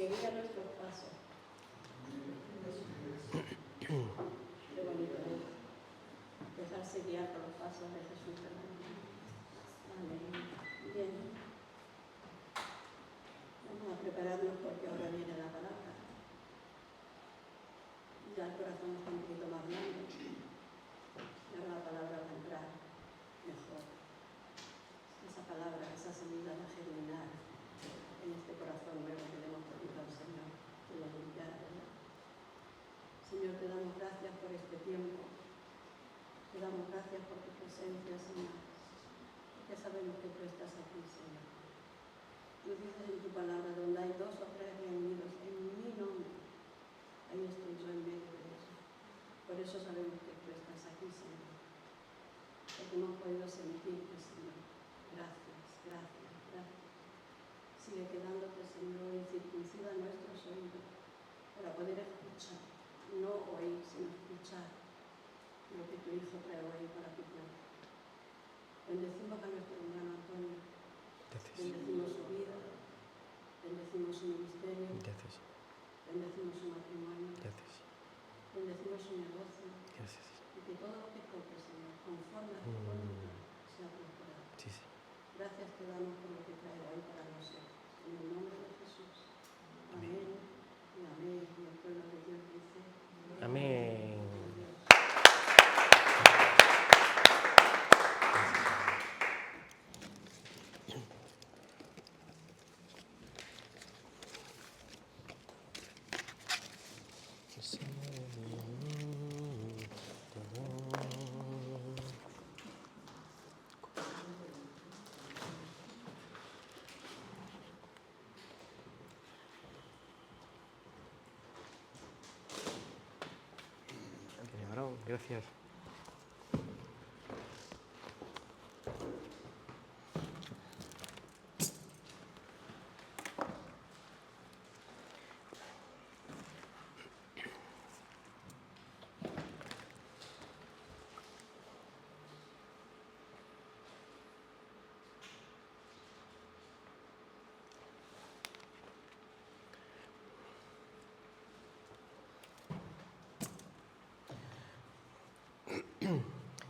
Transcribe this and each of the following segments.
que guía nuestros pasos. Qué bonito es dejarse guiar por los pasos de Jesús. Amén. Bien. Vamos a prepararnos porque ahora viene la palabra. Ya el corazón está un poquito más blando. Y ahora la palabra va a entrar mejor. Esa palabra, esa semilla va a germinar en este corazón nuevo que le hemos pedido al Señor, que lo limpiara, ¿verdad? Señor, te damos gracias por este tiempo. Te damos gracias por tu presencia, Señor. Porque sabemos que tú estás aquí, Señor. Tú dices en tu palabra, donde hay 2 o 3 reunidos en mi nombre, ahí estoy yo en medio de eso. Por eso sabemos que tú estás aquí, Señor. Porque hemos podido sentirte, Señor. Gracias, gracias, gracias. Sigue quedándote, Señor, y circuncida nuestros oídos para poder escuchar, no oír, sino escuchar lo que tu Hijo trae hoy para tu pueblo. Bendecimos a nuestro hermano Antonio. Bendecimos su vida, bendecimos su ministerio, bendecimos su matrimonio, bendecimos su negocio. Y que todo lo que toque, Señor, conforme a tu voluntad, sea prosperado. Gracias te damos por lo que trae hoy para nosotros. En el nombre de Jesús. Amén y amén. Y el pueblo de Dios dice: Amén. Gracias.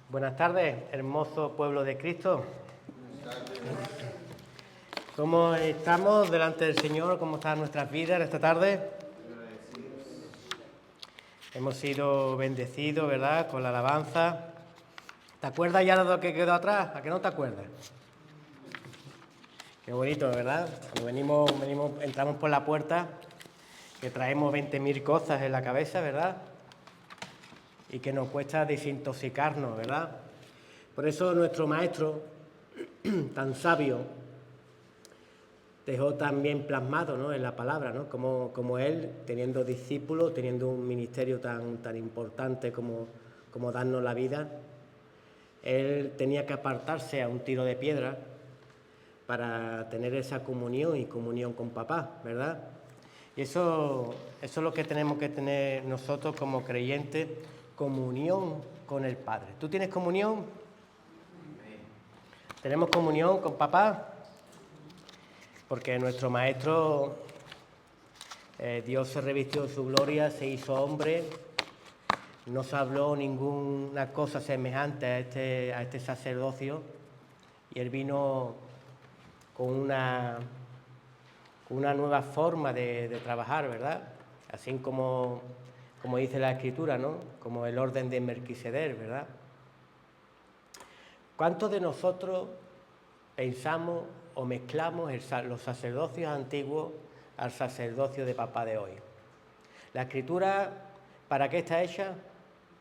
Buenas tardes, hermoso pueblo de Cristo. ¿Cómo estamos delante del Señor? ¿Cómo están nuestras vidas esta tarde? Hemos sido bendecidos, ¿verdad?, con la alabanza. ¿Te acuerdas ya de lo que quedó atrás? ¿A qué no te acuerdas? Qué bonito, ¿verdad? Cuando entramos por la puerta, que traemos 20.000 cosas en la cabeza, ¿verdad? Y que nos cuesta desintoxicarnos, ¿verdad? Por eso nuestro maestro, tan sabio, dejó también plasmado, ¿no?, en la palabra, ¿no?, como él, teniendo discípulos, teniendo un ministerio tan importante como darnos la vida, él tenía que apartarse a un tiro de piedra para tener esa comunión y comunión con papá, ¿verdad? Y eso es lo que tenemos que tener nosotros como creyentes, comunión con el Padre. ¿Tú tienes comunión? ¿Tenemos comunión con papá? Porque nuestro Maestro, Dios se revistió de su gloria, se hizo hombre, no se habló ninguna cosa semejante a este sacerdocio, y él vino con una nueva forma de trabajar, ¿verdad? Así como dice la Escritura, ¿no?, como el orden de Melquisedec, ¿verdad? ¿Cuántos de nosotros pensamos o mezclamos los sacerdocios antiguos al sacerdocio de papá de hoy? La Escritura, ¿para qué está hecha?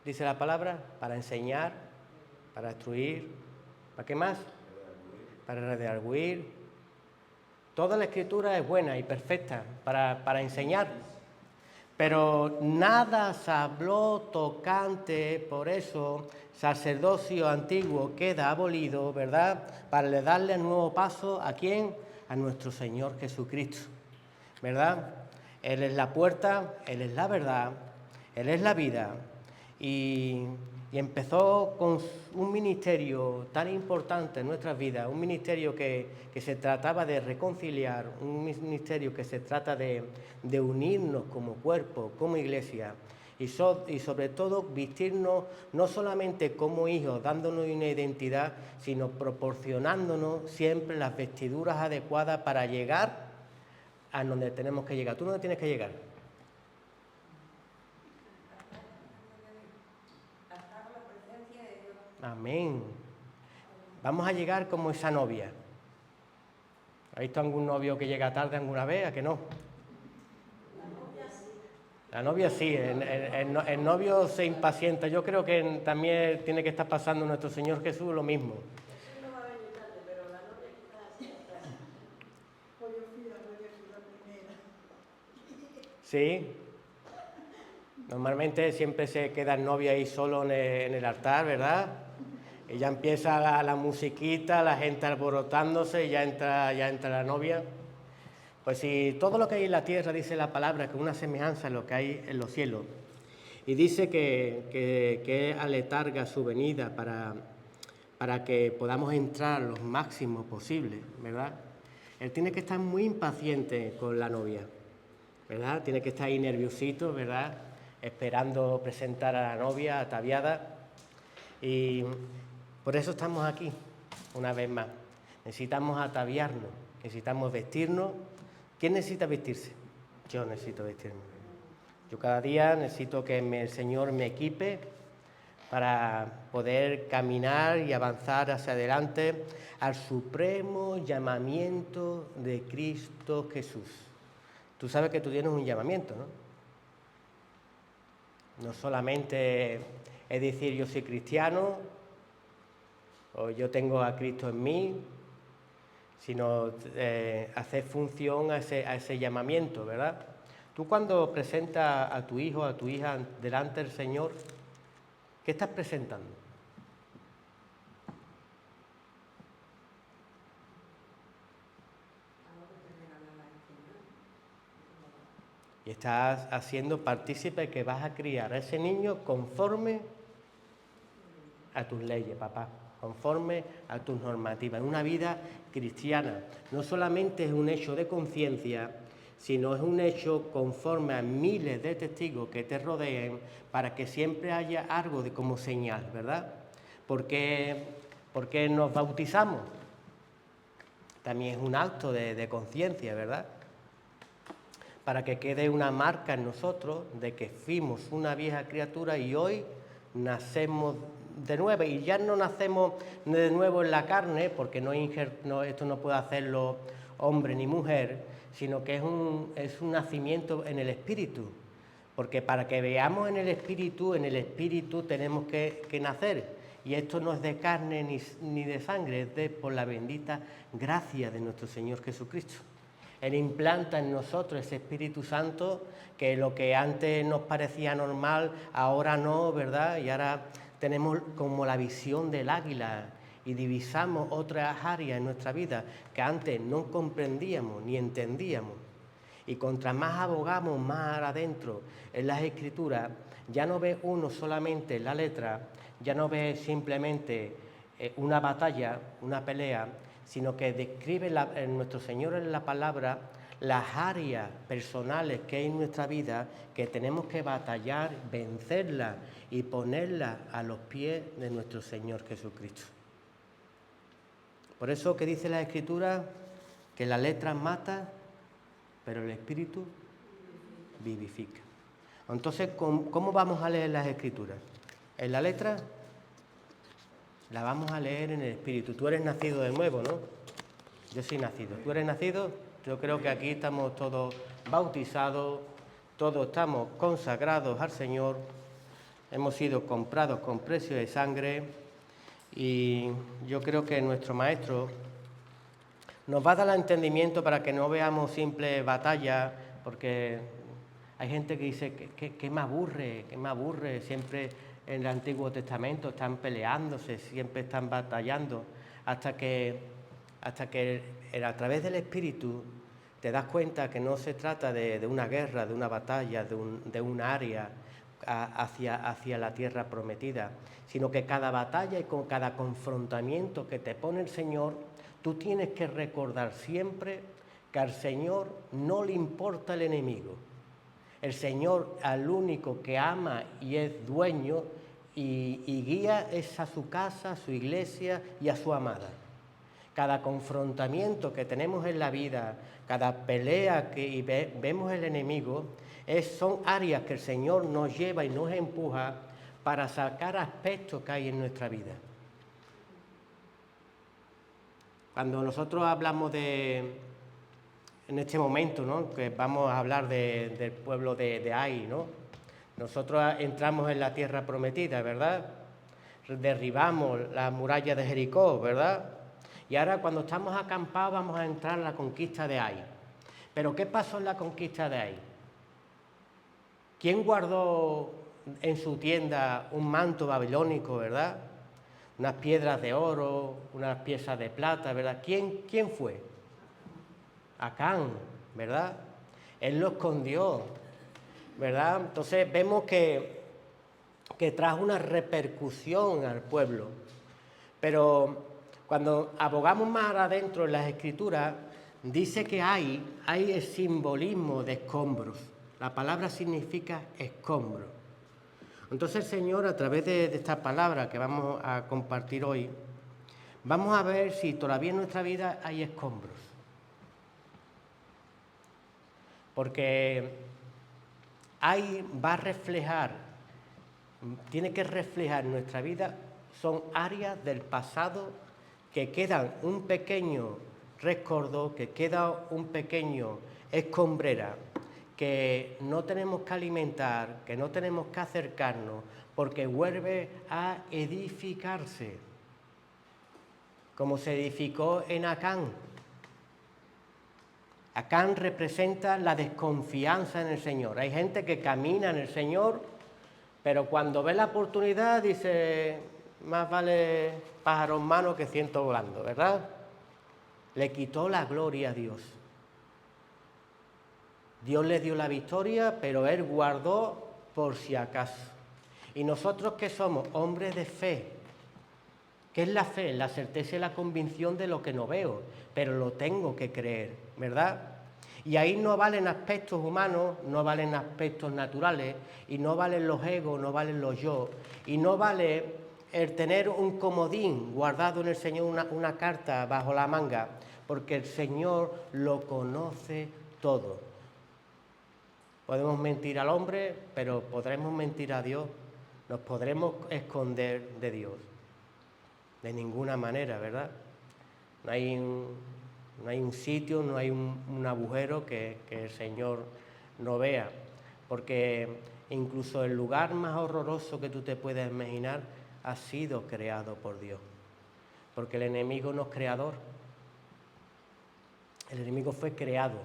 Dice la palabra: para enseñar, para instruir, ¿para qué más? Para redarguir. Toda la Escritura es buena y perfecta para enseñar, pero nada se habló tocante, por eso sacerdocio antiguo queda abolido, ¿verdad?, para darle nuevo paso ¿a quién? A nuestro Señor Jesucristo, ¿verdad? Él es la puerta, Él es la verdad, Él es la vida, y y empezó con un ministerio tan importante en nuestras vidas, un ministerio que se trataba de reconciliar, un ministerio que se trata de unirnos como cuerpo, como iglesia, y sobre todo vestirnos no solamente como hijos, dándonos una identidad, sino proporcionándonos siempre las vestiduras adecuadas para llegar a donde tenemos que llegar. ¿Tú dónde tienes que llegar? Amén. Vamos a llegar como esa novia. ¿Ha visto algún novio que llega tarde alguna vez? ¿A que no? La novia sí, el novio se impacienta. Yo creo que también tiene que estar pasando nuestro Señor Jesús lo mismo. Jesús no va a venir tarde, pero la novia quizás sí atrás. Pues yo fui la novia que la primera. Sí. Normalmente siempre se queda el novio ahí solo en el altar, ¿verdad? Y ya empieza la musiquita, la gente alborotándose y ya entra la novia. Pues si todo lo que hay en la tierra, dice la palabra, que es una semejanza a lo que hay en los cielos. Y dice que aletarga su venida para que podamos entrar lo máximo posible, ¿verdad? Él tiene que estar muy impaciente con la novia, ¿verdad? Tiene que estar ahí nerviosito, ¿verdad? Esperando presentar a la novia ataviada. Y por eso estamos aquí, una vez más. Necesitamos ataviarnos, necesitamos vestirnos. ¿Quién necesita vestirse? Yo necesito vestirme. Yo cada día necesito que el Señor me equipe para poder caminar y avanzar hacia adelante al supremo llamamiento de Cristo Jesús. Tú sabes que tú tienes un llamamiento, ¿no? No solamente es decir yo soy cristiano o yo tengo a Cristo en mí, sino hacer función a ese llamamiento, ¿verdad? Tú cuando presentas a tu hijo, a tu hija delante del Señor, ¿qué estás presentando? Y estás haciendo partícipe que vas a criar a ese niño conforme a tus leyes, papá, conforme a tus normativas. Una vida cristiana no solamente es un hecho de conciencia, sino es un hecho conforme a miles de testigos que te rodeen para que siempre haya algo de como señal, ¿verdad? Porque nos bautizamos. También es un acto de conciencia, ¿verdad? Para que quede una marca en nosotros de que fuimos una vieja criatura y hoy nacemos de nuevo. Y ya no nacemos de nuevo en la carne, porque esto no puede hacerlo hombre ni mujer, sino que es un nacimiento en el espíritu. Porque para que veamos en el espíritu tenemos que nacer. Y esto no es de carne ni de sangre, es por la bendita gracia de nuestro Señor Jesucristo. Él implanta en nosotros ese Espíritu Santo que lo que antes nos parecía normal, ahora no, ¿verdad? Y ahora tenemos como la visión del águila y divisamos otras áreas en nuestra vida que antes no comprendíamos ni entendíamos. Y contra más abogamos más adentro en las Escrituras, ya no ve uno solamente la letra, ya no ve simplemente una batalla, una pelea, sino que describe nuestro Señor en la palabra las áreas personales que hay en nuestra vida que tenemos que batallar, vencerlas y ponerlas a los pies de nuestro Señor Jesucristo. Por eso que dice la Escritura que la letra mata, pero el Espíritu vivifica. Entonces, ¿cómo vamos a leer las Escrituras? ¿En la letra? La vamos a leer en el Espíritu. Tú eres nacido de nuevo, ¿no? Yo soy nacido. ¿Tú eres nacido? Yo creo que aquí estamos todos bautizados, todos estamos consagrados al Señor, hemos sido comprados con precio de sangre y yo creo que nuestro Maestro nos va a dar el entendimiento para que no veamos simple batalla, porque hay gente que dice que me aburre, siempre en el Antiguo Testamento están peleándose, siempre están batallando, hasta que a través del Espíritu te das cuenta que no se trata de una guerra, de una batalla, de un área, hacia la tierra prometida, sino que cada batalla y con cada confrontamiento que te pone el Señor, tú tienes que recordar siempre que al Señor no le importa el enemigo. El Señor al único que ama y es dueño y guía es a su casa, a su iglesia y a su amada. Cada confrontamiento que tenemos en la vida, cada pelea que vemos el enemigo, son áreas que el Señor nos lleva y nos empuja para sacar aspectos que hay en nuestra vida. Cuando nosotros hablamos en este momento, ¿no?, que vamos a hablar del pueblo de Ai, ¿no? Nosotros entramos en la tierra prometida, ¿verdad? Derribamos la muralla de Jericó, ¿verdad? Y ahora cuando estamos acampados vamos a entrar en la conquista de Ai. ¿Pero qué pasó en la conquista de Ai? ¿Quién guardó en su tienda un manto babilónico, verdad? Unas piedras de oro, unas piezas de plata, ¿verdad? ¿Quién fue? Acán, ¿verdad? Él lo escondió, ¿verdad? Entonces vemos que trajo una repercusión al pueblo. Pero cuando abogamos más adentro en las Escrituras, dice que hay el simbolismo de escombros. La palabra significa escombro. Entonces el Señor, a través de esta palabra que vamos a compartir hoy, vamos a ver si todavía en nuestra vida hay escombros. Porque va a reflejar, tiene que reflejar en nuestra vida, son áreas del pasado que quedan un pequeño rescoldo, que queda un pequeño escombrera, que no tenemos que alimentar, que no tenemos que acercarnos, porque vuelve a edificarse, como se edificó en Acán. Acán representa la desconfianza en el Señor. Hay gente que camina en el Señor, pero cuando ve la oportunidad dice, más vale pájaro en mano que ciento volando, ¿verdad? Le quitó la gloria a Dios. Dios le dio la victoria, pero Él guardó por si acaso. Y nosotros que somos hombres de fe, ¿qué es la fe? La certeza y la convicción de lo que no veo, pero lo tengo que creer, ¿verdad? Y ahí no valen aspectos humanos, no valen aspectos naturales, y no valen los egos, no valen los yo, y no vale el tener un comodín guardado en el Señor, una carta bajo la manga, porque el Señor lo conoce todo. Podemos mentir al hombre, pero podremos mentir a Dios, nos podremos esconder de Dios. De ninguna manera, ¿verdad? No hay un sitio, no hay un agujero que el Señor no vea, porque incluso el lugar más horroroso que tú te puedas imaginar ha sido creado por Dios, porque el enemigo no es creador. El enemigo fue creado,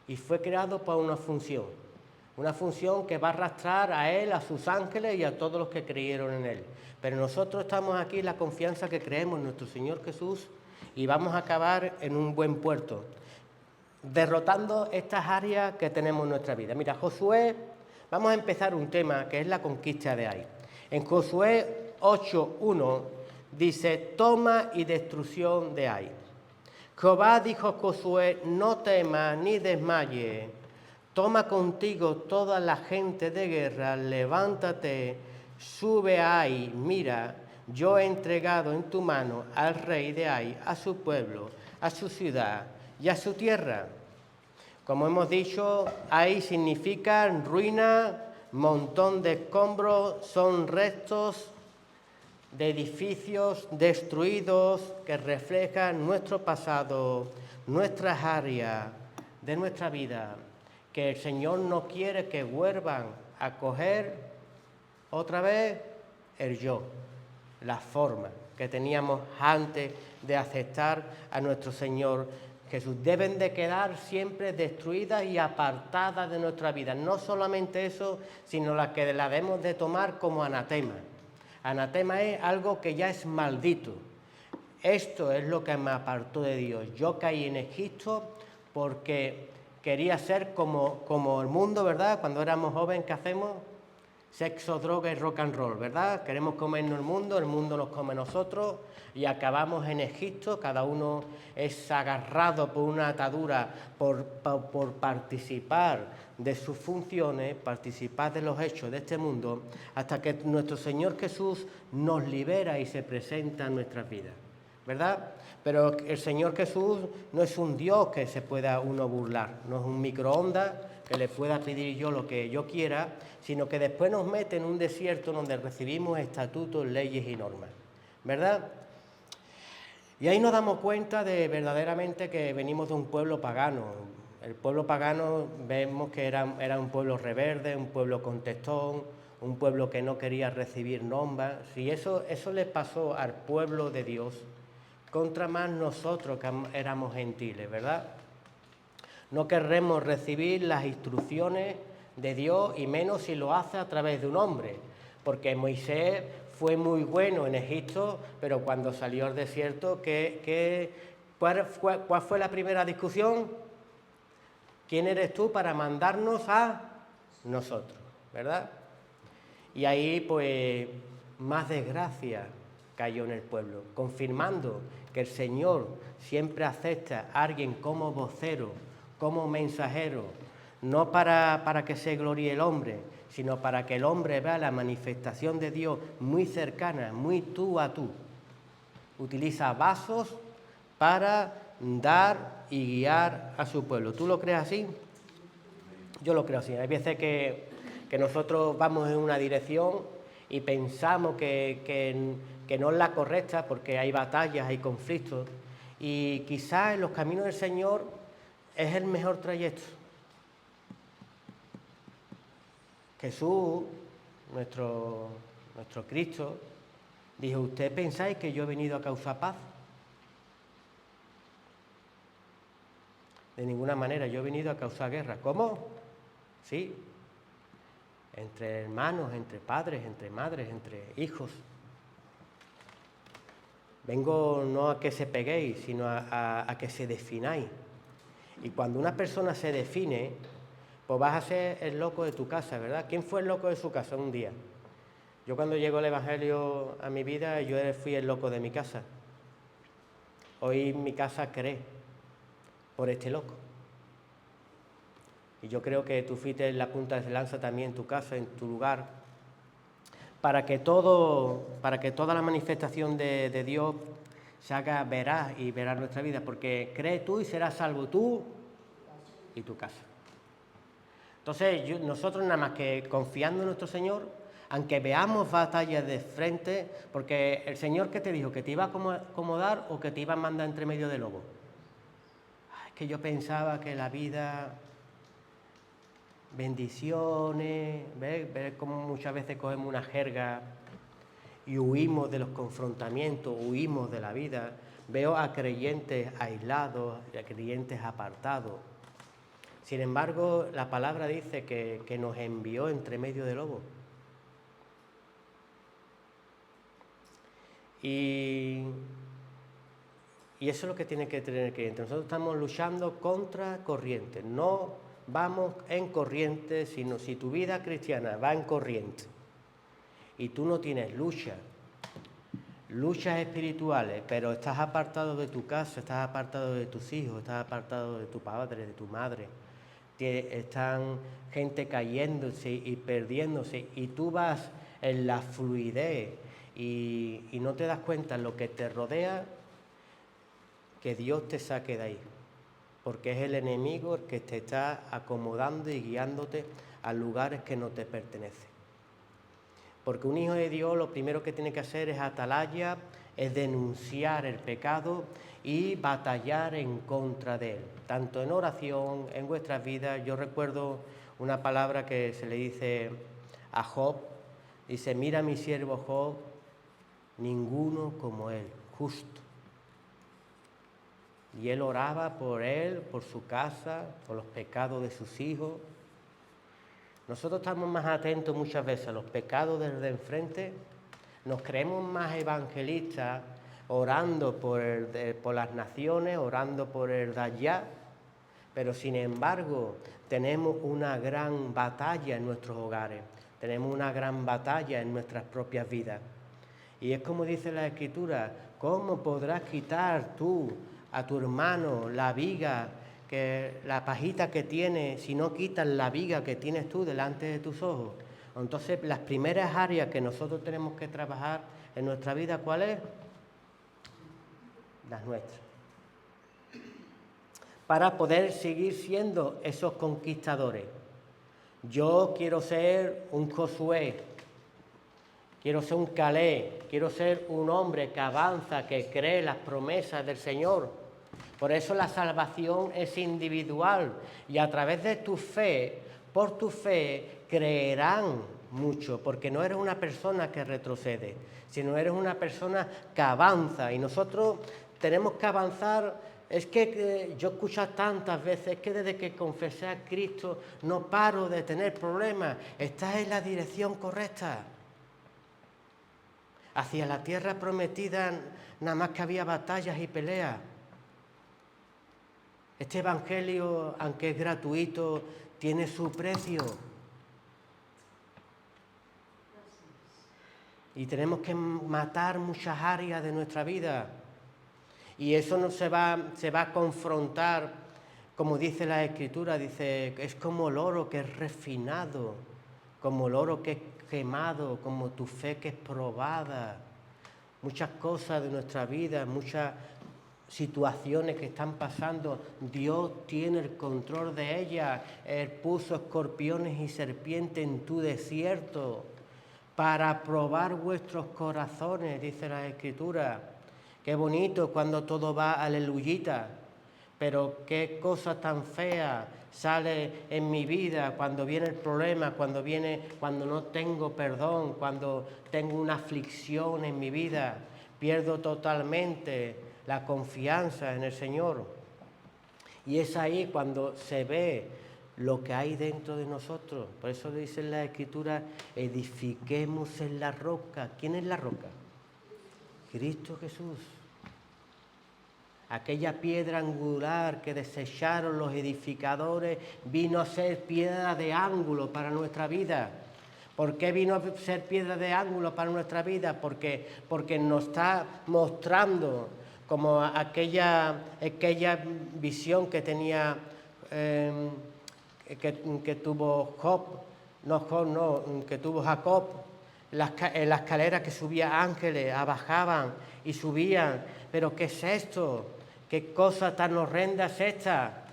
y fue creado para una función que va a arrastrar a él, a sus ángeles y a todos los que creyeron en él. Pero nosotros estamos aquí en la confianza que creemos en nuestro Señor Jesús y vamos a acabar en un buen puerto, derrotando estas áreas que tenemos en nuestra vida. Mira, Josué, vamos a empezar un tema que es la conquista de Ai. En Josué 8:1 dice, toma y destrucción de Ai. Jehová dijo a Josué, no temas ni desmayes, toma contigo toda la gente de guerra, levántate, sube a Ai, mira, yo he entregado en tu mano al rey de Ai, a su pueblo, a su ciudad y a su tierra. Como hemos dicho, Ai significa ruina, montón de escombros, son restos de edificios destruidos que reflejan nuestro pasado, nuestras áreas de nuestra vida, que el Señor no quiere que vuelvan a coger otra vez el yo, la forma que teníamos antes de aceptar a nuestro Señor Jesús. Deben de quedar siempre destruidas y apartadas de nuestra vida. No solamente eso, sino las que la debemos de tomar como anatema. Anatema es algo que ya es maldito. Esto es lo que me apartó de Dios. Yo caí en Egipto porque quería ser como el mundo, ¿verdad? Cuando éramos jóvenes, ¿qué hacemos? Sexo, droga y rock and roll, ¿verdad? Queremos comernos el mundo nos come a nosotros y acabamos en Egipto, cada uno es agarrado por una atadura por participar de sus funciones, participar de los hechos de este mundo, hasta que nuestro Señor Jesús nos libera y se presenta en nuestras vidas, ¿verdad? Pero el Señor Jesús no es un Dios que se pueda uno burlar, no es un microondas que le pueda pedir yo lo que yo quiera, sino que después nos mete en un desierto donde recibimos estatutos, leyes y normas, ¿verdad? Y ahí nos damos cuenta de verdaderamente que venimos de un pueblo pagano. El pueblo pagano vemos que era un pueblo rebelde, un pueblo contestón, un pueblo que no quería recibir normas. Si eso les pasó al pueblo de Dios, contra más nosotros que éramos gentiles, ¿verdad? No querremos recibir las instrucciones de Dios y menos si lo hace a través de un hombre, porque Moisés fue muy bueno en Egipto, pero cuando salió al desierto, ¿cuál fue la primera discusión? ¿Quién eres tú para mandarnos a nosotros? ¿Verdad? Y ahí pues más desgracia cayó en el pueblo, confirmando que el Señor siempre acepta a alguien como vocero, como mensajero, no para que se gloríe el hombre, sino para que el hombre vea la manifestación de Dios muy cercana, muy tú a tú. Utiliza vasos para dar y guiar a su pueblo. ¿Tú lo crees así? Yo lo creo así. Hay veces que nosotros vamos en una dirección y pensamos que no es la correcta porque hay batallas, hay conflictos, y quizás en los caminos del Señor es el mejor trayecto. Jesús, nuestro Cristo, dijo: ¿ustedes pensáis que yo he venido a causar paz? De ninguna manera, yo he venido a causar guerra. ¿Cómo? Sí, entre hermanos, entre padres, entre madres, entre hijos. Vengo no a que se peguéis, sino a que se defináis. Y cuando una persona se define, pues vas a ser el loco de tu casa, ¿verdad? ¿Quién fue el loco de su casa un día? Yo cuando llegó el Evangelio a mi vida, yo fui el loco de mi casa. Hoy mi casa cree por este loco. Y yo creo que tú fuiste en la punta de lanza también en tu casa, en tu lugar, para que toda la manifestación de Dios se haga veraz y verás nuestra vida, porque cree tú y serás salvo tú y tu casa. Entonces, nosotros nada más que confiando en nuestro Señor, aunque veamos batallas de frente, porque el Señor, ¿qué te dijo? ¿Que te iba a acomodar o que te iba a mandar entre medio de lobos? Es que yo pensaba que la vida, bendiciones, ¿ves cómo muchas veces cogemos una jerga y huimos de los confrontamientos, huimos de la vida. Veo a creyentes aislados, a creyentes apartados. Sin embargo, la palabra dice que nos envió entre medio de lobos. Y eso es lo que tiene que tener el creyente. Nosotros estamos luchando contra corriente. No vamos en corriente, sino si tu vida cristiana va en corriente y tú no tienes luchas espirituales, pero estás apartado de tu casa, estás apartado de tus hijos, estás apartado de tu padre, de tu madre, están gente cayéndose y perdiéndose, y tú vas en la fluidez y no te das cuenta en lo que te rodea, que Dios te saque de ahí, porque es el enemigo el que te está acomodando y guiándote a lugares que no te pertenecen. Porque un hijo de Dios lo primero que tiene que hacer es atalaya, es denunciar el pecado y batallar en contra de él, tanto en oración, en vuestras vidas. Yo recuerdo una palabra que se le dice a Job, dice: mira mi siervo Job, ninguno como él, justo. Y él oraba por él, por su casa, por los pecados de sus hijos. Nosotros estamos más atentos muchas veces a los pecados del de enfrente, nos creemos más evangelistas orando por las naciones, orando por el de allá, pero sin embargo tenemos una gran batalla en nuestros hogares, tenemos una gran batalla en nuestras propias vidas. Y es como dice la Escritura, ¿cómo podrás quitar tú a tu hermano la viga, la pajita que tiene, si no quitas la viga que tienes tú delante de tus ojos? Entonces, las primeras áreas que nosotros tenemos que trabajar en nuestra vida, ¿cuáles? Las nuestras. Para poder seguir siendo esos conquistadores. Yo quiero ser un Josué, quiero ser un Caleb, quiero ser un hombre que avanza, que cree las promesas del Señor. Por eso la salvación es individual y a través de tu fe, por tu fe, creerán mucho, porque no eres una persona que retrocede, sino eres una persona que avanza. Y nosotros tenemos que avanzar. Es que yo escucho tantas veces que desde que confesé a Cristo no paro de tener problemas. Estás en la dirección correcta. Hacia la tierra prometida nada más que había batallas y peleas. Este evangelio, aunque es gratuito, tiene su precio. Y tenemos que matar muchas áreas de nuestra vida. Y eso no se va a confrontar, como dice la Escritura, dice, es como el oro que es refinado, como el oro que es quemado, como tu fe que es probada. Muchas cosas de nuestra vida, muchas situaciones que están pasando, Dios tiene el control de ellas. Él puso escorpiones y serpientes en tu desierto para probar vuestros corazones, dice la Escritura. Qué bonito cuando todo va aleluyita, pero qué cosa tan fea sale en mi vida cuando viene el problema, cuando no tengo perdón, cuando tengo una aflicción en mi vida, pierdo totalmente la confianza en el Señor. Y es ahí cuando se ve lo que hay dentro de nosotros. Por eso dice en la Escritura, edifiquemos en la roca. ¿Quién es la roca? Cristo Jesús. Aquella piedra angular que desecharon los edificadores vino a ser piedra de ángulo para nuestra vida. ¿Por qué vino a ser piedra de ángulo para nuestra vida? Porque nos está mostrando como aquella visión que tenía, que tuvo que tuvo Jacob. En la escalera que subía ángeles, bajaban y subían. ¿Pero qué es esto? ¿Qué cosa tan horrenda es esta?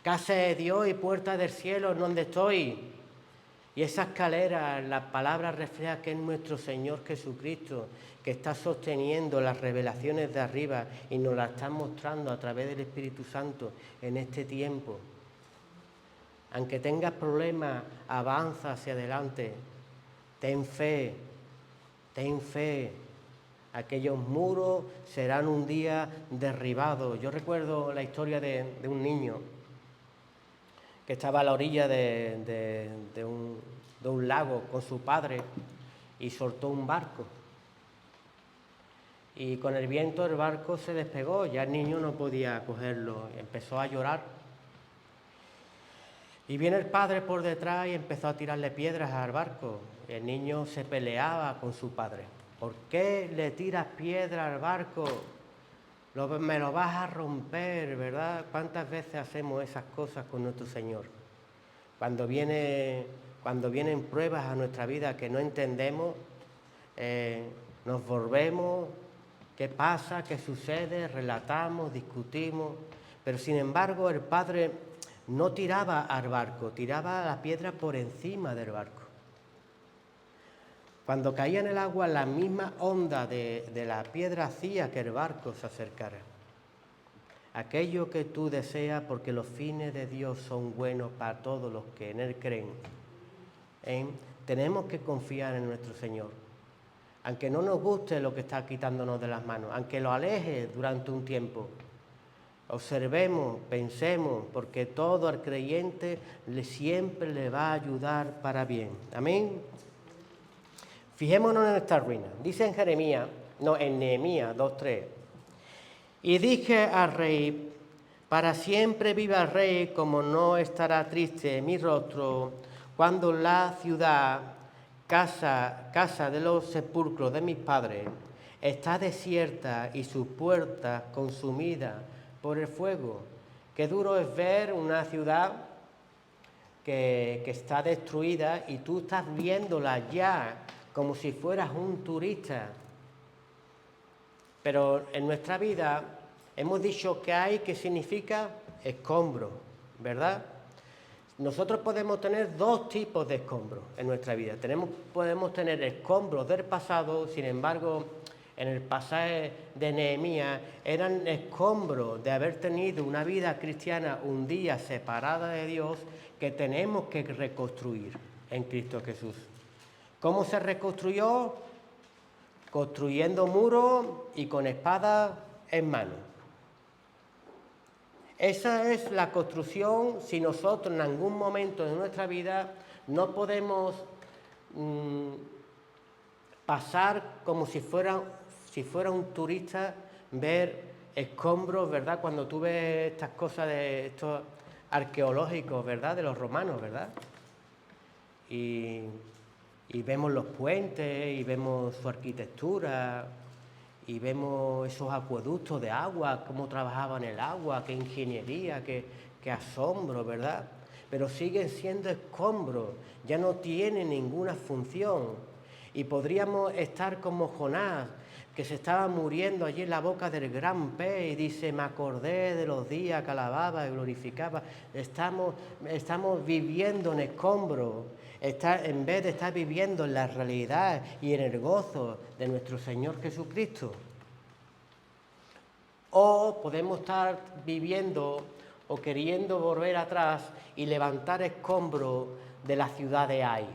Casa de Dios y puerta del cielo, ¿dónde estoy? Y esa escalera, la palabra refleja que es nuestro Señor Jesucristo, que está sosteniendo las revelaciones de arriba y nos las está mostrando a través del Espíritu Santo en este tiempo. Aunque tengas problemas, avanza hacia adelante. Ten fe, ten fe. Aquellos muros serán un día derribados. Yo recuerdo la historia de un niño que estaba a la orilla de un lago con su padre y soltó un barco. Y con el viento el barco se despegó, ya el niño no podía cogerlo, empezó a llorar. Y viene el padre por detrás y empezó a tirarle piedras al barco. El niño se peleaba con su padre. ¿Por qué le tiras piedra al barco? Me lo vas a romper, ¿verdad? ¿Cuántas veces hacemos esas cosas con nuestro Señor? Cuando vienen pruebas a nuestra vida que no entendemos, nos volvemos, ¿qué pasa? ¿Qué sucede? Relatamos, discutimos, pero sin embargo el Padre no tiraba al barco, tiraba la piedra por encima del barco. Cuando caía en el agua, la misma onda de la piedra hacía que el barco se acercara. Aquello que tú deseas, porque los fines de Dios son buenos para todos los que en Él creen. Tenemos que confiar en nuestro Señor. Aunque no nos guste lo que está quitándonos de las manos, aunque lo aleje durante un tiempo. Observemos, pensemos, porque todo al creyente siempre le va a ayudar para bien. Amén. Fijémonos en esta ruina. Dice en Nehemías 2:3. Y dije al rey, para siempre viva el rey, como no estará triste mi rostro, cuando la ciudad casa de los sepulcros de mis padres está desierta y sus puertas consumidas por el fuego. Qué duro es ver una ciudad que está destruida y tú estás viéndola ya como si fueras un turista. Pero en nuestra vida hemos dicho que hay, que significa escombro, ¿verdad? Nosotros podemos tener dos tipos de escombros en nuestra vida. Podemos tener escombros del pasado, sin embargo, en el pasaje de Nehemías eran escombros de haber tenido una vida cristiana un día separada de Dios que tenemos que reconstruir en Cristo Jesús. ¿Cómo se reconstruyó? Construyendo muros y con espadas en mano. Esa es la construcción. Si nosotros en algún momento de nuestra vida no podemos pasar como si fuera un turista, ver escombros, ¿verdad? Cuando tú ves estas cosas de estos arqueológicos, ¿verdad? De los romanos, ¿verdad? Y vemos los puentes y vemos su arquitectura y vemos esos acueductos de agua, cómo trabajaban el agua, qué ingeniería, qué asombro, ¿verdad? Pero siguen siendo escombros, ya no tienen ninguna función. Y podríamos estar como Jonás, que se estaba muriendo allí en la boca del gran pez y dice, me acordé de los días que alababa y glorificaba. Estamos viviendo en escombros, en vez de estar viviendo en la realidad y en el gozo de nuestro Señor Jesucristo. O podemos estar viviendo o queriendo volver atrás y levantar escombros de la ciudad de Ai.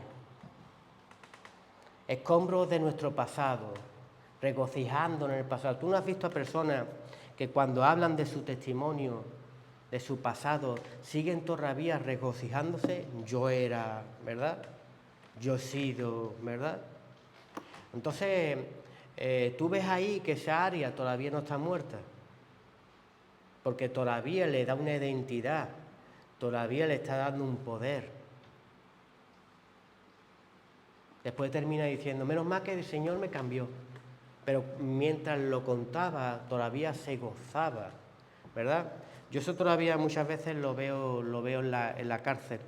Escombros de nuestro pasado, regocijándonos en el pasado. ¿Tú no has visto a personas que cuando hablan de su testimonio, de su pasado, siguen todavía regocijándose? Yo era, ¿verdad? Yo he sido, ¿verdad? Entonces, tú ves ahí que esa área todavía no está muerta, porque todavía le da una identidad, todavía le está dando un poder. Después termina diciendo, menos mal que el Señor me cambió. Pero mientras lo contaba, todavía se gozaba, ¿verdad? Yo eso todavía muchas veces lo veo en la cárcel,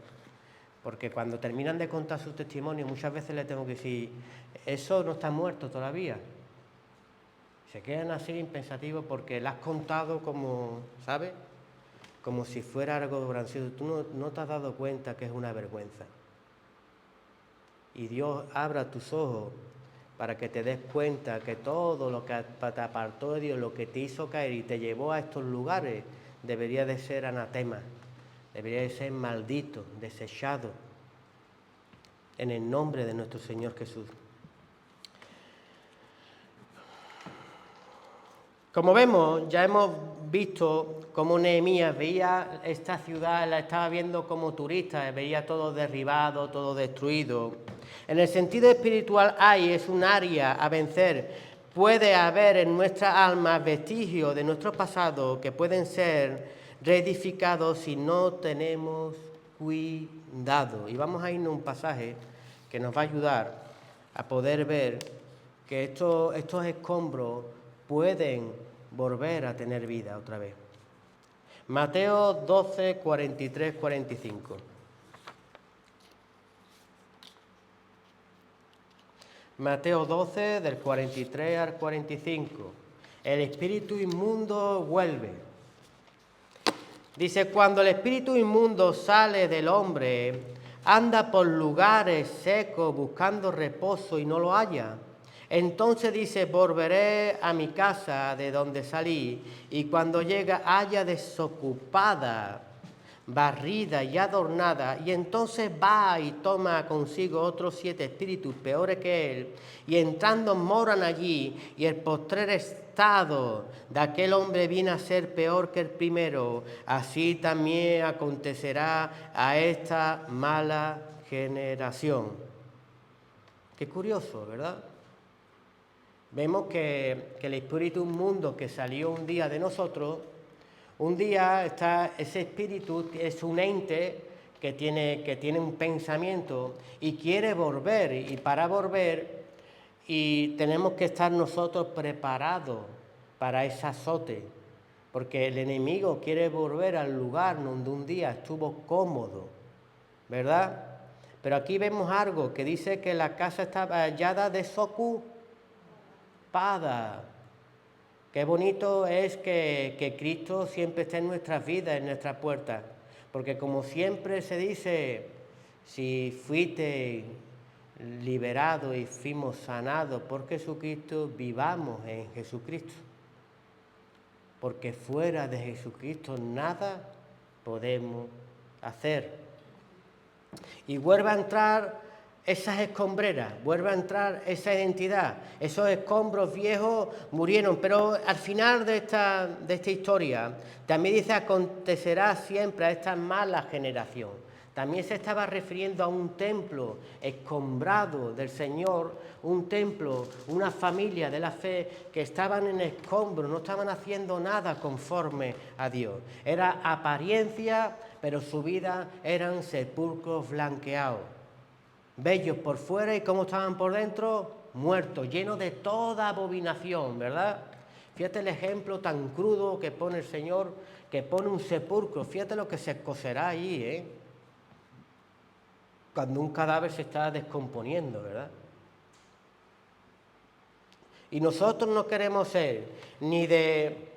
porque cuando terminan de contar su testimonio, muchas veces le tengo que decir, eso no está muerto todavía. Se quedan así impensativos porque lo has contado como, ¿sabes? Como si fuera algo grandioso. Tú no te has dado cuenta que es una vergüenza. Y Dios abra tus ojos para que te des cuenta que todo lo que te apartó de Dios, lo que te hizo caer y te llevó a estos lugares, debería de ser anatema, debería de ser maldito, desechado, en el nombre de nuestro Señor Jesús. Como vemos, ya hemos visto cómo Nehemías veía esta ciudad, la estaba viendo como turista, veía todo derribado, todo destruido. En el sentido espiritual, es un área a vencer. Puede haber en nuestra alma vestigios de nuestro pasado que pueden ser reedificados si no tenemos cuidado. Y vamos a irnos a un pasaje que nos va a ayudar a poder ver que estos escombros pueden volver a tener vida otra vez. Mateo 12, 43, 45. Mateo 12, del 43 al 45. El espíritu inmundo vuelve. Dice, cuando el espíritu inmundo sale del hombre, anda por lugares secos buscando reposo y no lo halla. Entonces dice, volveré a mi casa de donde salí, y cuando llega halla desocupada, barrida y adornada, y entonces va y toma consigo otros 7 espíritus peores que él, y entrando moran allí, y el postrer estado de aquel hombre viene a ser peor que el primero. Así también acontecerá a esta mala generación. Qué curioso, ¿verdad? Vemos que el espíritu inmundo que salió un día de nosotros, un día ese espíritu es un ente que tiene un pensamiento y quiere volver, y para volver, y tenemos que estar nosotros preparados para ese azote, porque el enemigo quiere volver al lugar donde un día estuvo cómodo, ¿verdad? Pero aquí vemos algo que dice que la casa estaba hallada desocupada. Qué bonito es que Cristo siempre esté en nuestras vidas, en nuestras puertas. Porque como siempre se dice, si fuiste liberado y fuimos sanados por Jesucristo, vivamos en Jesucristo. Porque fuera de Jesucristo nada podemos hacer. Y vuelve a entrar esas escombreras, vuelve a entrar esa identidad. Esos escombros viejos murieron, pero al final de esta historia también dice: acontecerá siempre a esta mala generación. También se estaba refiriendo a un templo escombrado del Señor, un templo, una familia de la fe que estaban en escombro, no estaban haciendo nada conforme a Dios. Era apariencia, pero su vida eran sepulcros blanqueados. Bellos por fuera y cómo estaban por dentro, muertos, llenos de toda abominación, ¿verdad? Fíjate el ejemplo tan crudo que pone el Señor, que pone un sepulcro. Fíjate lo que se cocerá allí, ¿eh? Cuando un cadáver se está descomponiendo, ¿verdad? Y nosotros no queremos ser ni de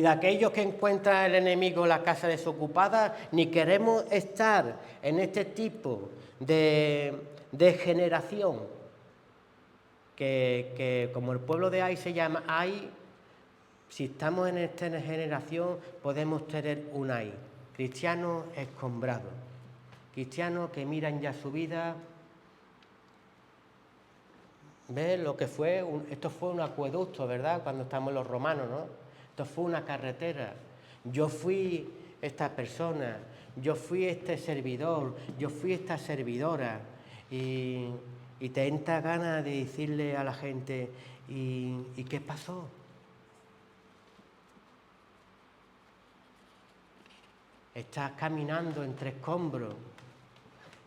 aquellos que encuentran el enemigo la casa desocupada, ni queremos estar en este tipo de generación que como el pueblo de Ai se llama Ai. Si estamos en esta generación podemos tener un Ai, cristianos escombrados, cristianos que miran ya su vida. ¿Ves lo que fue? Esto fue un acueducto, ¿verdad? Cuando estamos los romanos, ¿no? Esto fue una carretera. Yo fui esta persona, yo fui este servidor, yo fui esta servidora. Y te entra ganas de decirle a la gente: ¿y qué pasó? Estás caminando entre escombros,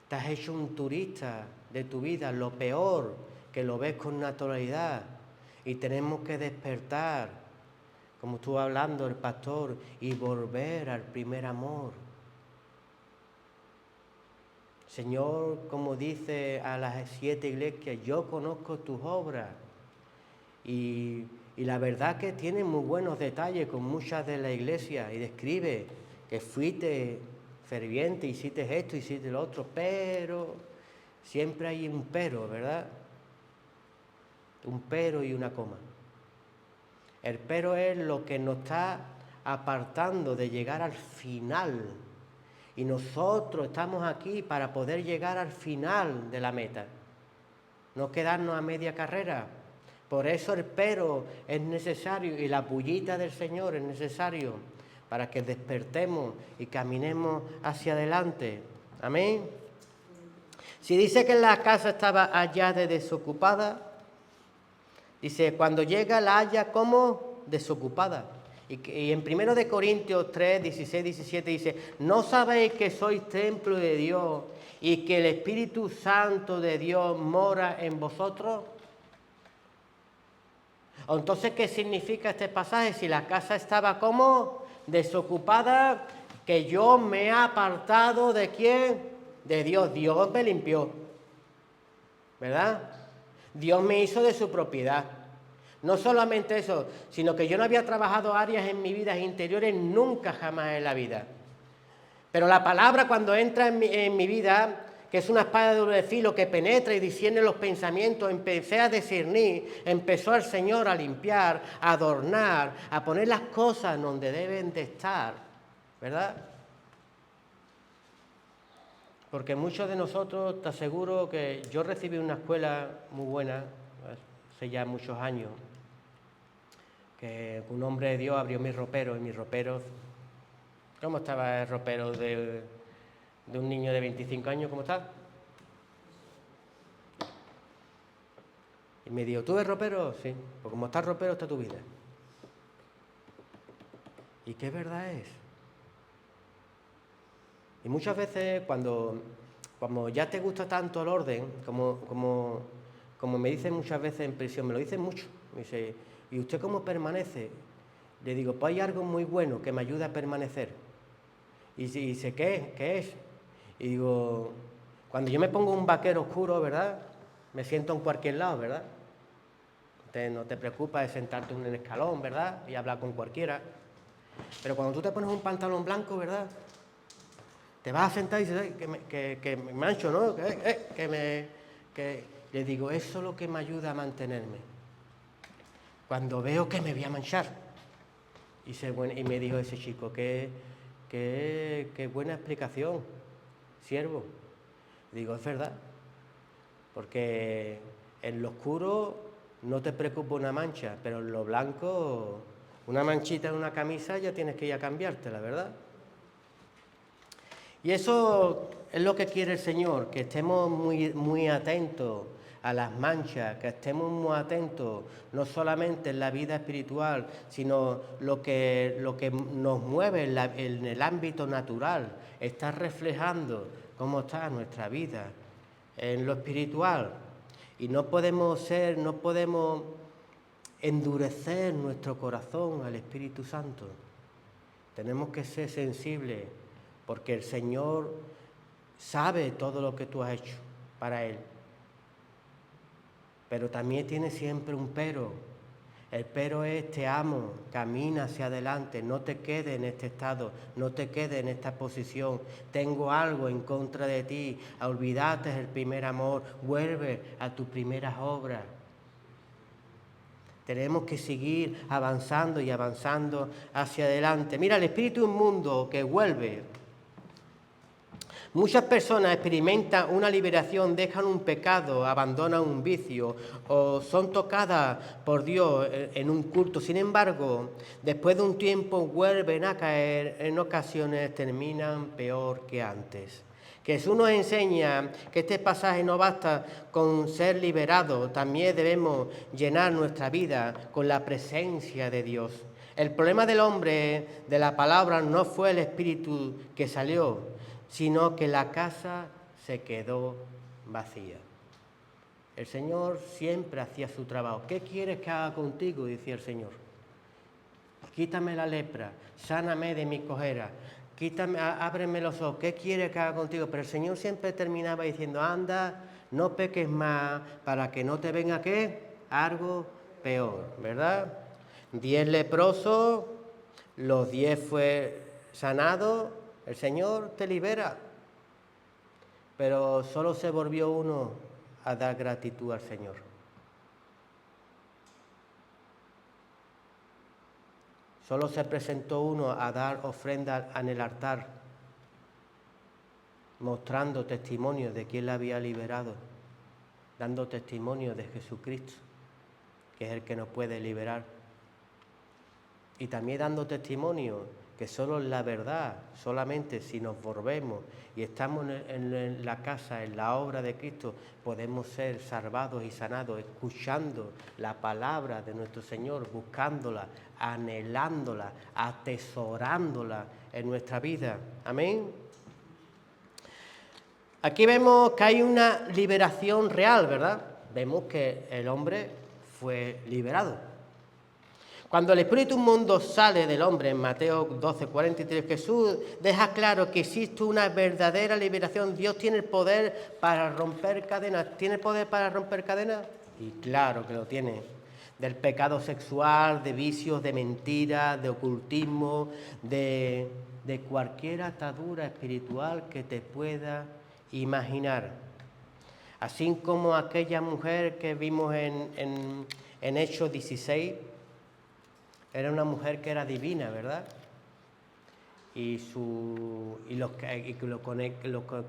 te has hecho un turista de tu vida, lo peor, que lo ves con naturalidad, y tenemos que despertar, como estuvo hablando el pastor, y volver al primer amor. Señor, como dice a las 7 iglesias, yo conozco tus obras, y la verdad que tiene muy buenos detalles con muchas de la iglesia, y describe que fuiste ferviente, hiciste esto, hiciste lo otro, pero siempre hay un pero, ¿verdad? Un pero y una coma. El pero es lo que nos está apartando de llegar al final. Y nosotros estamos aquí para poder llegar al final de la meta. No quedarnos a media carrera. Por eso el pero es necesario y la pullita del Señor es necesario para que despertemos y caminemos hacia adelante. Amén. Si dice que la casa estaba hallada desocupada, dice, cuando llega la halla como desocupada. Y en 1 Corintios 3, 16, 17 dice: ¿no sabéis que sois templo de Dios y que el Espíritu Santo de Dios mora en vosotros? Entonces, ¿qué significa este pasaje? Si la casa estaba como desocupada, que yo me he apartado ¿de quién? De Dios. Dios me limpió, ¿verdad? Dios me hizo de su propiedad. No solamente eso, sino que yo no había trabajado áreas en mi vida interiores nunca jamás en la vida. Pero la palabra cuando entra en mi vida, que es una espada de doble filo que penetra y discierne los pensamientos, empecé a discernir, empezó el Señor a limpiar, a adornar, a poner las cosas donde deben de estar, ¿verdad? Porque muchos de nosotros, te aseguro que yo recibí una escuela muy buena, hace ya muchos años, que un hombre de Dios abrió mis roperos, y mis roperos, ¿cómo estaba el ropero de un niño de 25 años? ¿Cómo está? Y me dijo: ¿tú eres ropero? Sí, pues como estás ropero está tu vida. ¿Y qué verdad es? Y muchas veces cuando ya te gusta tanto el orden, como me dicen muchas veces en prisión, me lo dicen mucho, me dice, ¿y usted cómo permanece? Le digo, pues hay algo muy bueno que me ayuda a permanecer. Y dice, ¿qué es? Y digo, cuando yo me pongo un vaquero oscuro, ¿verdad? Me siento en cualquier lado, ¿verdad? No te preocupas de sentarte en un escalón, ¿verdad? Y hablar con cualquiera. Pero cuando tú te pones un pantalón blanco, ¿verdad? Te vas a sentar y dices, que me mancho, ¿no? Le digo, eso es lo que me ayuda a mantenerme. Cuando veo que me voy a manchar. Y me dijo ese chico, qué buena explicación, siervo. Digo, es verdad, porque en lo oscuro no te preocupa una mancha, pero en lo blanco, una manchita en una camisa ya tienes que ir a cambiártela, ¿verdad? Y eso es lo que quiere el Señor, que estemos muy, muy atentos a las manchas, que estemos muy atentos no solamente en la vida espiritual, sino lo que nos mueve en el ámbito natural, está reflejando cómo está nuestra vida en lo espiritual. Y no podemos endurecer nuestro corazón al Espíritu Santo. Tenemos que ser sensibles, porque el Señor sabe todo lo que tú has hecho para Él. Pero también tiene siempre un pero. El pero es, te amo, camina hacia adelante, no te quedes en este estado, no te quedes en esta posición. Tengo algo en contra de ti, olvídate del primer amor, vuelve a tus primeras obras. Tenemos que seguir avanzando y avanzando hacia adelante. Mira, el espíritu inmundo que vuelve. Muchas personas experimentan una liberación, dejan un pecado, abandonan un vicio o son tocadas por Dios en un culto. Sin embargo, después de un tiempo vuelven a caer, en ocasiones terminan peor que antes. Jesús nos enseña que este pasaje no basta con ser liberados, también debemos llenar nuestra vida con la presencia de Dios. El problema del hombre de la palabra no fue el espíritu que salió, sino que la casa se quedó vacía. El Señor siempre hacía su trabajo. ¿Qué quieres que haga contigo?, decía el Señor. Quítame la lepra, sáname de mi cojera, ábreme los ojos. ¿Qué quieres que haga contigo? Pero el Señor siempre terminaba diciendo, anda, no peques más, para que no te venga, ¿qué? Algo peor, ¿verdad? 10 leprosos, los 10 fue sanados, el Señor te libera. Pero solo se volvió uno a dar gratitud al Señor. Solo se presentó uno a dar ofrenda en el altar, mostrando testimonio de quién la había liberado, dando testimonio de Jesucristo, que es el que nos puede liberar. Y también dando testimonio que solo en la verdad, solamente si nos volvemos y estamos en la casa, en la obra de Cristo, podemos ser salvados y sanados, escuchando la palabra de nuestro Señor, buscándola, anhelándola, atesorándola en nuestra vida. Amén. Aquí vemos que hay una liberación real, ¿verdad? Vemos que el hombre fue liberado. Cuando el espíritu inmundo sale del hombre, en Mateo 12:43, Jesús deja claro que existe una verdadera liberación. Dios tiene el poder para romper cadenas. ¿Tiene poder para romper cadenas? Y claro que lo tiene. Del pecado sexual, de vicios, de mentiras, de ocultismo, de cualquier atadura espiritual que te pueda imaginar. Así como aquella mujer que vimos en Hechos 16, era una mujer que era divina, ¿verdad? Y los que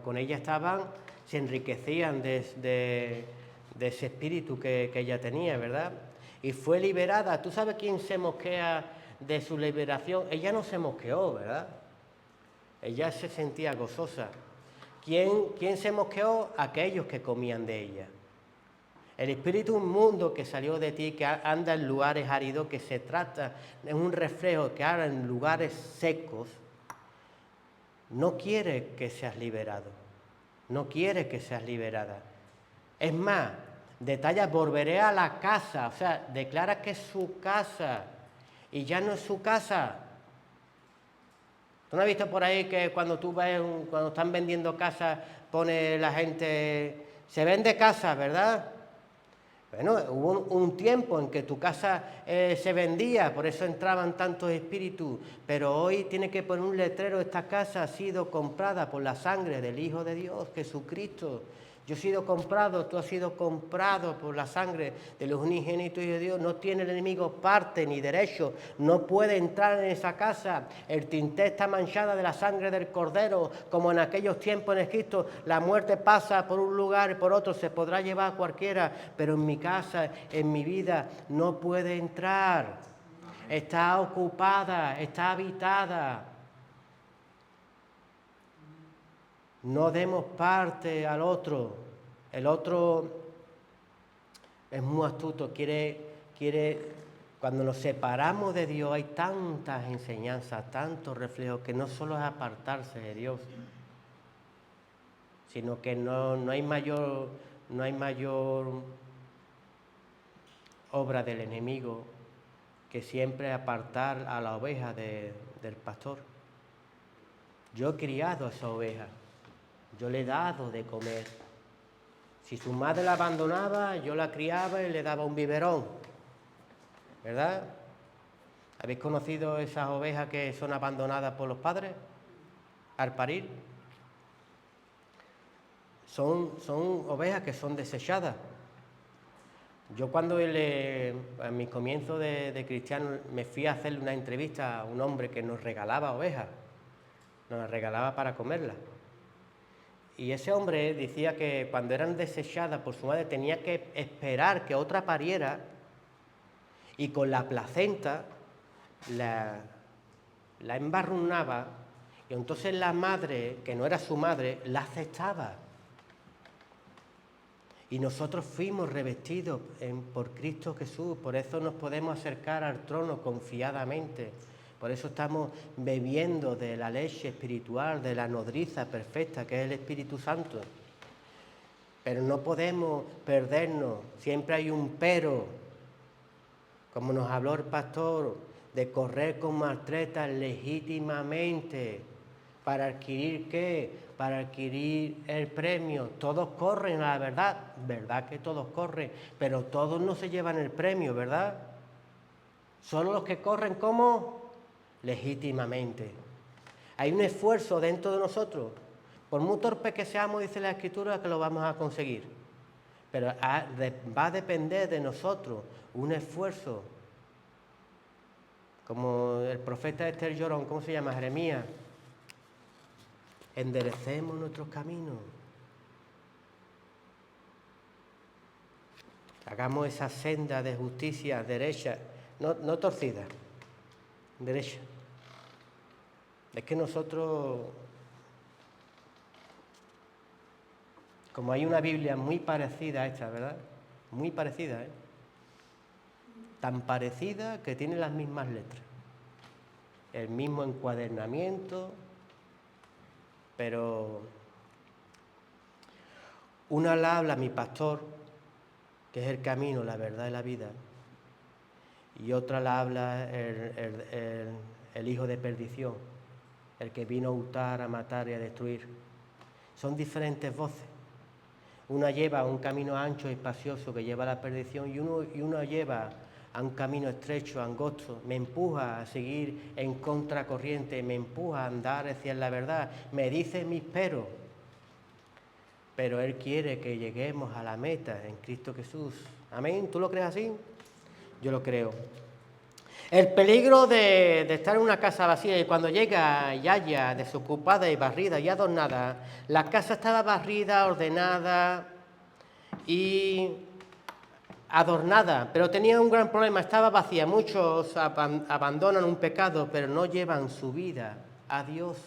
con ella estaban se enriquecían de ese espíritu que ella tenía, ¿verdad? Y fue liberada. ¿Tú sabes quién se mosquea de su liberación? Ella no se mosqueó, ¿verdad? Ella se sentía gozosa. ¿Quién se mosqueó? Aquellos que comían de ella. El espíritu inmundo que salió de ti, que anda en lugares áridos, que se trata, es un reflejo que anda en lugares secos, no quiere que seas liberado, no quiere que seas liberada. Es más, detalla, volveré a la casa, o sea, declara que es su casa y ya no es su casa. ¿Tú no has visto por ahí que cuando tú ves, cuando están vendiendo casas, pone la gente, se vende casa, ¿verdad? Bueno, hubo un tiempo en que tu casa se vendía, por eso entraban tantos espíritus, pero hoy tiene que poner un letrero: esta casa ha sido comprada por la sangre del Hijo de Dios, Jesucristo. Yo he sido comprado, tú has sido comprado por la sangre del unigénito Hijo de Dios. No tiene el enemigo parte ni derecho, no puede entrar en esa casa. El tinte está manchada de la sangre del Cordero, como en aquellos tiempos en Egipto. La muerte pasa por un lugar y por otro, se podrá llevar a cualquiera, pero en mi casa, en mi vida, no puede entrar. Está ocupada, está habitada. No demos parte al otro. El otro es muy astuto, cuando nos separamos de Dios hay tantas enseñanzas, tantos reflejos, que no solo es apartarse de Dios, sino que no hay mayor obra del enemigo que siempre apartar a la oveja del pastor. Yo he criado a esa oveja, yo le he dado de comer. Si su madre la abandonaba, yo la criaba y le daba un biberón, ¿verdad? ¿Habéis conocido esas ovejas que son abandonadas por los padres al parir? Son ovejas que son desechadas. Yo cuando a mi comienzo de cristiano me fui a hacerle una entrevista a un hombre que nos regalaba ovejas, nos las regalaba para comerlas. Y ese hombre decía que cuando eran desechadas por su madre tenía que esperar que otra pariera y con la placenta la embarrunaba, y entonces la madre, que no era su madre, la aceptaba. Y nosotros fuimos revestidos por Cristo Jesús, por eso nos podemos acercar al trono confiadamente. Por eso estamos bebiendo de la leche espiritual, de la nodriza perfecta que es el Espíritu Santo. Pero no podemos perdernos, siempre hay un pero. Como nos habló el pastor, de correr con maltretas legítimamente. ¿Para adquirir qué? Para adquirir el premio. Todos corren, la verdad que todos corren, pero todos no se llevan el premio, ¿verdad? Solo los que corren, ¿cómo? Legítimamente. Hay un esfuerzo dentro de nosotros. Por muy torpe que seamos, dice la Escritura, que lo vamos a conseguir. Pero va a depender de nosotros un esfuerzo. Como el profeta Esther Llorón, ¿cómo se llama? Jeremías. Enderecemos nuestros caminos. Hagamos esa senda de justicia derecha, no torcida, derecha. Es que nosotros, como hay una Biblia muy parecida a esta, ¿verdad? Muy parecida, ¿eh? Tan parecida que tiene las mismas letras, el mismo encuadernamiento, pero una la habla mi pastor, que es el camino, la verdad y la vida, y otra la habla el hijo de perdición, el que vino a hurtar, a matar y a destruir. Son diferentes voces. Una lleva a un camino ancho y espacioso que lleva a la perdición, y uno lleva a un camino estrecho, angosto. Me empuja a seguir en contracorriente, me empuja a andar hacia la verdad, me dice mis pero Él quiere que lleguemos a la meta en Cristo Jesús. ¿Amén? ¿Tú lo crees así? Yo lo creo. El peligro de estar en una casa vacía, y cuando llega Yaya, desocupada y barrida y adornada, la casa estaba barrida, ordenada y adornada, pero tenía un gran problema, estaba vacía. Muchos abandonan un pecado, pero no llevan su vida a Dios.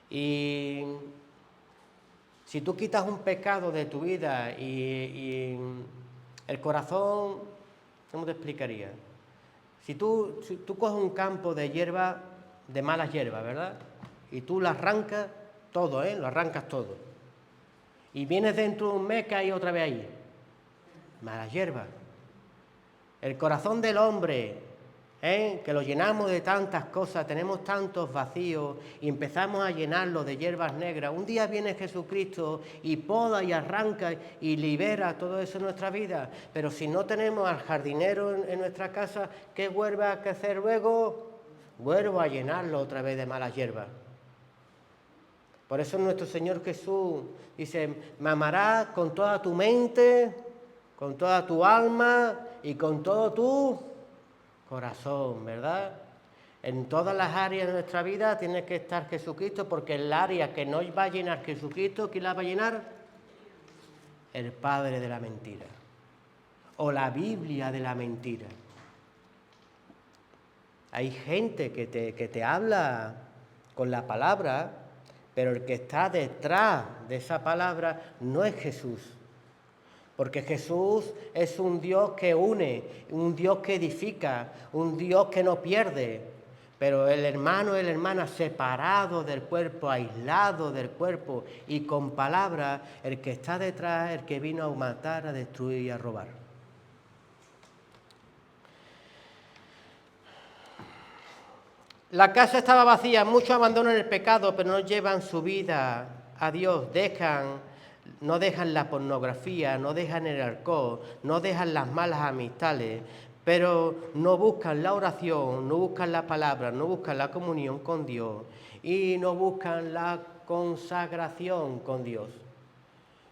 Y si tú quitas un pecado de tu vida y el corazón, ¿cómo te explicaría? Si tú coges un campo de hierba de malas hierbas, ¿verdad? Y tú lo arrancas todo, lo arrancas todo. Y vienes dentro de un mes que hay otra vez ahí. Malas hierbas. El corazón del hombre, que lo llenamos de tantas cosas, tenemos tantos vacíos y empezamos a llenarlo de hierbas negras. Un día viene Jesucristo y poda y arranca y libera todo eso en nuestra vida. Pero si no tenemos al jardinero en nuestra casa, ¿qué vuelve a crecer luego? Vuelvo a llenarlo otra vez de malas hierbas. Por eso nuestro Señor Jesús dice, me amarás con toda tu mente, con toda tu alma y con todo tu corazón, ¿verdad? En todas las áreas de nuestra vida tiene que estar Jesucristo, porque el área que no va a llenar Jesucristo, ¿quién la va a llenar? El padre de la mentira. O la Biblia de la mentira. Hay gente que te habla con la palabra, pero el que está detrás de esa palabra no es Jesús. Porque Jesús es un Dios que une, un Dios que edifica, un Dios que no pierde. Pero el hermano y la hermana separados del cuerpo, aislados del cuerpo y con palabras, el que está detrás, el que vino a matar, a destruir y a robar. La casa estaba vacía, muchos abandonan el pecado, pero no llevan su vida a Dios, no dejan la pornografía, no dejan el alcohol, no dejan las malas amistades, pero no buscan la oración, no buscan la palabra, no buscan la comunión con Dios y no buscan la consagración con Dios.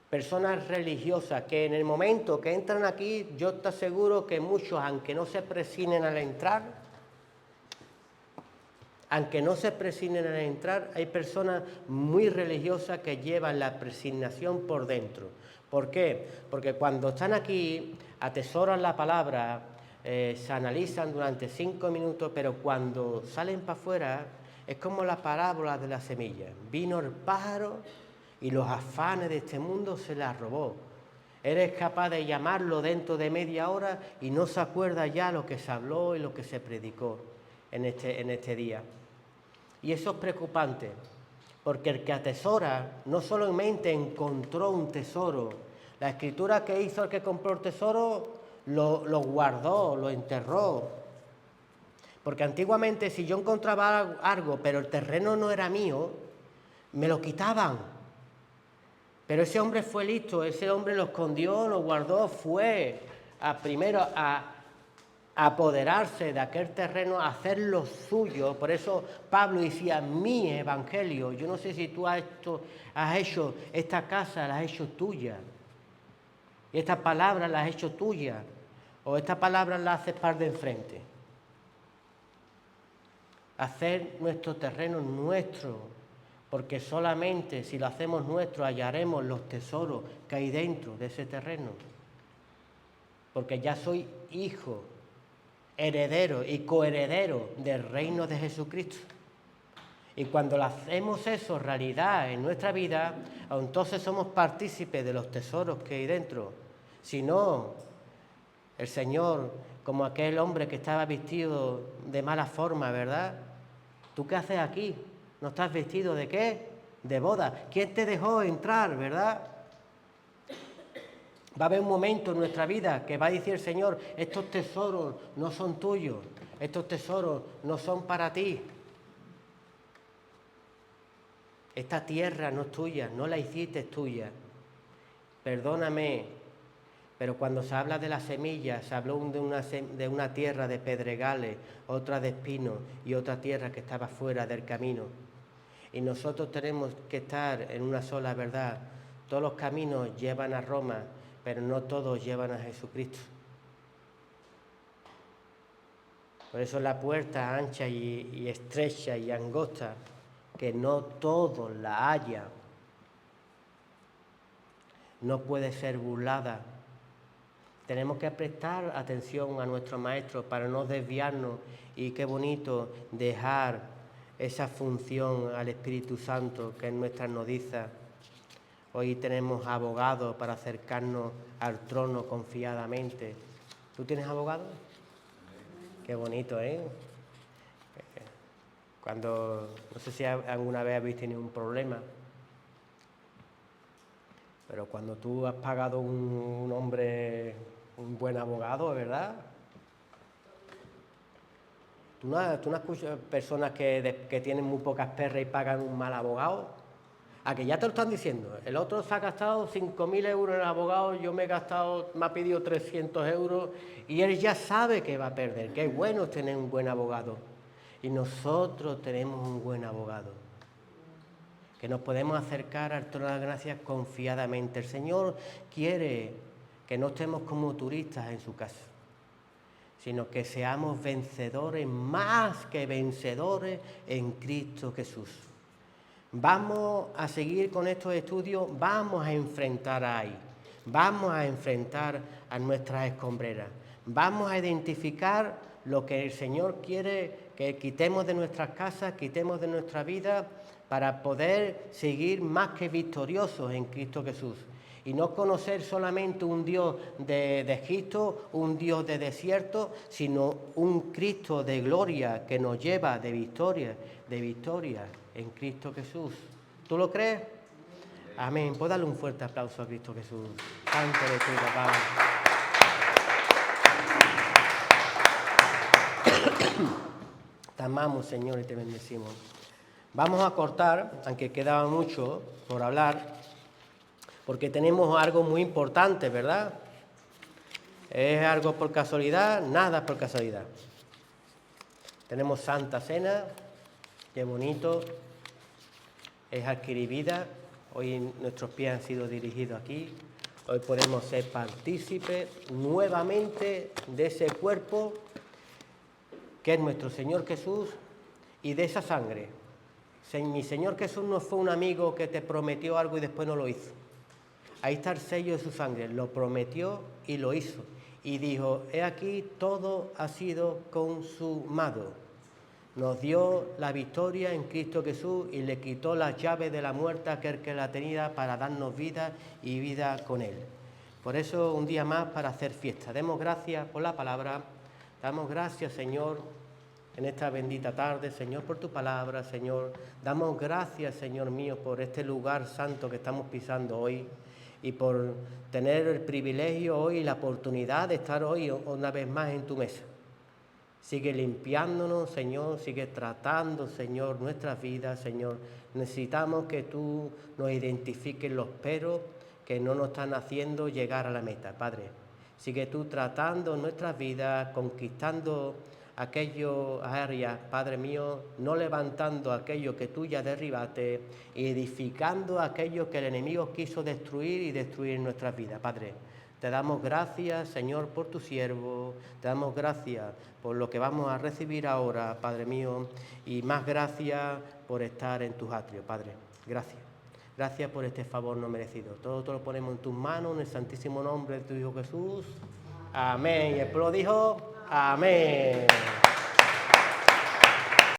Personas religiosas que en el momento que entran aquí, yo te aseguro que muchos, aunque no se presinen al entrar, hay personas muy religiosas que llevan la presignación por dentro. ¿Por qué? Porque cuando están aquí, atesoran la palabra, se analizan durante 5 minutos, pero cuando salen para afuera, es como la parábola de la semilla. Vino el pájaro y los afanes de este mundo se la robó. Eres capaz de llamarlo dentro de media hora y no se acuerda ya lo que se habló y lo que se predicó en este día. Y eso es preocupante, porque el que atesora no solamente encontró un tesoro, la escritura que hizo el que compró el tesoro lo guardó, lo enterró. Porque antiguamente si yo encontraba algo, pero el terreno no era mío, me lo quitaban. Pero ese hombre fue listo, ese hombre lo escondió, lo guardó, fue primero a apoderarse de aquel terreno, a hacerlo suyo. Por eso Pablo decía, mi evangelio. Yo no sé si tú has hecho esta casa, la has hecho tuya. Y estas palabras las has hecho tuya. O estas palabras las haces par de enfrente. Hacer nuestro terreno nuestro. Porque solamente si lo hacemos nuestro hallaremos los tesoros que hay dentro de ese terreno. Porque ya soy hijo, heredero y coheredero del reino de Jesucristo. Y cuando hacemos eso realidad en nuestra vida, entonces somos partícipes de los tesoros que hay dentro. Si no, el Señor, como aquel hombre que estaba vestido de mala forma, ¿verdad? ¿Tú qué haces aquí? ¿No estás vestido de qué? De boda. ¿Quién te dejó entrar, verdad? Va a haber un momento en nuestra vida que va a decir el Señor, estos tesoros no son tuyos, estos tesoros no son para ti. Esta tierra no es tuya, no la hiciste tuya. Perdóname, pero cuando se habla de la semilla, se habló de una tierra de pedregales, otra de espinos y otra tierra que estaba fuera del camino. Y nosotros tenemos que estar en una sola verdad. Todos los caminos llevan a Roma, pero no todos llevan a Jesucristo. Por eso la puerta ancha y estrecha y angosta, que no todos la hallan. No puede ser burlada. Tenemos que prestar atención a nuestro Maestro para no desviarnos, y qué bonito dejar esa función al Espíritu Santo, que es nuestra nodriza. Hoy tenemos abogados para acercarnos al trono confiadamente. ¿Tú tienes abogado? Qué bonito, ¿eh? Cuando, no sé si alguna vez habéis tenido un problema, pero cuando tú has pagado un hombre, un buen abogado, ¿verdad? ¿Tú no escuchas personas que tienen muy pocas perras y pagan un mal abogado? A que ya te lo están diciendo. El otro se ha gastado 5.000 euros en el abogado, yo me ha pedido 300 euros y él ya sabe que va a perder. Qué bueno es tener un buen abogado. Y nosotros tenemos un buen abogado, que nos podemos acercar al trono de las gracias confiadamente. El Señor quiere que no estemos como turistas en su casa, sino que seamos vencedores, más que vencedores en Cristo Jesús. Vamos a seguir con estos estudios, vamos a enfrentar ahí, vamos a enfrentar a nuestras escombreras, vamos a identificar lo que el Señor quiere que quitemos de nuestras casas, quitemos de nuestra vida, para poder seguir más que victoriosos en Cristo Jesús. Y no conocer solamente un Dios de Egipto, un Dios de desierto, sino un Cristo de gloria que nos lleva de victoria en Cristo Jesús. ¿Tú lo crees? Amén. Pues darle un fuerte aplauso a Cristo Jesús. Santo de tu papá. Te amamos, Señor, y te bendecimos. Vamos a cortar, aunque quedaba mucho por hablar, porque tenemos algo muy importante, ¿verdad? ¿Es algo por casualidad? Nada por casualidad. Tenemos Santa Cena, qué bonito, es adquirir vida. Hoy nuestros pies han sido dirigidos aquí. Hoy podemos ser partícipes nuevamente de ese cuerpo que es nuestro Señor Jesús y de esa sangre. Mi Señor Jesús no fue un amigo que te prometió algo y después no lo hizo. Ahí está el sello de su sangre, lo prometió y lo hizo. Y dijo, he aquí, todo ha sido consumado. Nos dio la victoria en Cristo Jesús y le quitó las llaves de la muerte a aquel que la tenía para darnos vida y vida con Él. Por eso un día más para hacer fiesta. Demos gracias por la palabra. Damos gracias, Señor, en esta bendita tarde, Señor, por tu palabra, Señor. Damos gracias, Señor mío, por este lugar santo que estamos pisando hoy y por tener el privilegio hoy y la oportunidad de estar hoy una vez más en tu mesa. Sigue limpiándonos, Señor, sigue tratando, Señor, nuestras vidas, Señor. Necesitamos que tú nos identifiques los peros que no nos están haciendo llegar a la meta, Padre. Sigue tú tratando nuestras vidas, conquistando aquellas áreas, Padre mío, no levantando aquello que tú ya derribaste y edificando aquello que el enemigo quiso destruir y destruir en nuestras vidas, Padre. Te damos gracias, Señor, por tu siervo, te damos gracias por lo que vamos a recibir ahora, Padre mío, y más gracias por estar en tus atrios, Padre. Gracias. Gracias por este favor no merecido. Todo te lo ponemos en tus manos, en el santísimo nombre de tu Hijo Jesús. Amén. Y el pueblo dijo, amén.